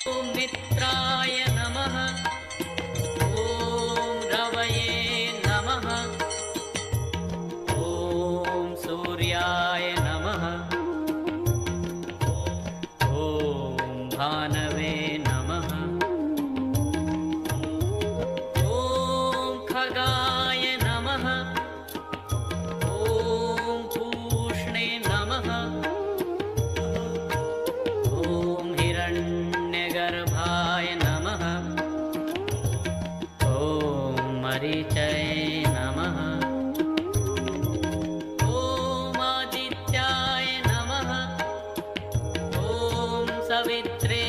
ॐ मित्राय नमः। ॐ रवये नमः। ॐ सूर्याय नमः। ॐ भानवे नमः। ॐ खगाय नमः। ॐ पूष्णे नमः। ॐ हिरण्यगर्भाय नमः। ॐ मरीचये नमः। ॐ आदित्याय नमः। ॐ सवित्रे